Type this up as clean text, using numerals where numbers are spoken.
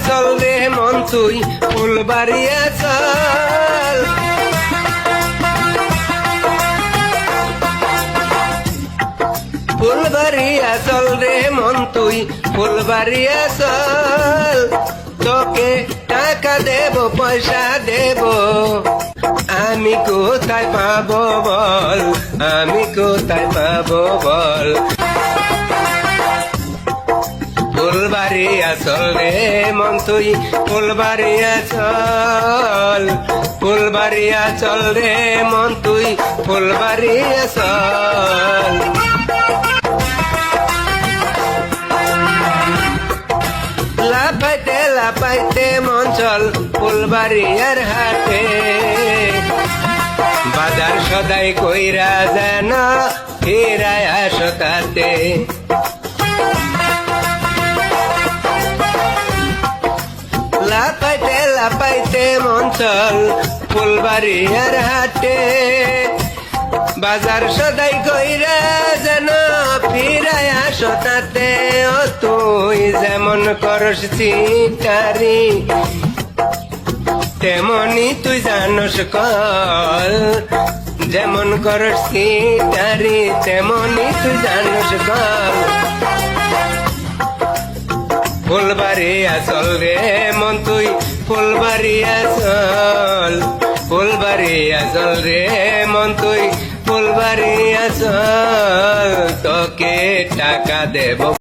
চল রে মন তুই ফুলবাড়িয়া চল ফুলবাড়িয়া চল রে মন তুই ফুলবাড়িয়া চল তোকে টাকা দেব পয়সা দেব আমি কোথায় পাবো বল আমি কোথায় পাবো বল ফুলবাড়িয়া চল রে মন তুই ফুলবাড়িয়া চল ফুলবাড়িয়া চল রে মন তুই ফুলবাড়িয়া চল লাফাইতে লাফাইতে মন চল ফুলবাড়িয়ার হাটে বাজার সদাই কইরা যেন ফিরায় আসো তাতে লাফাইতে লাফাইতে মন চল ফুলবাড়িয়ার হাটে বাজার সদাই কইরা যেন ফিরায় আসো তাতে ও তুই যেমন করস চিটারি তেমনি তুই জানস কল যেমন করস চিটারি তেমনি তুই জানস কল ফুলবাড়িয়া চল রে মন তুই ফুলবাড়িয়া চল ফুলবাড়িয়া চল রে মন তুই ফুলবাড়িয়া চল তোকে টাকা দেব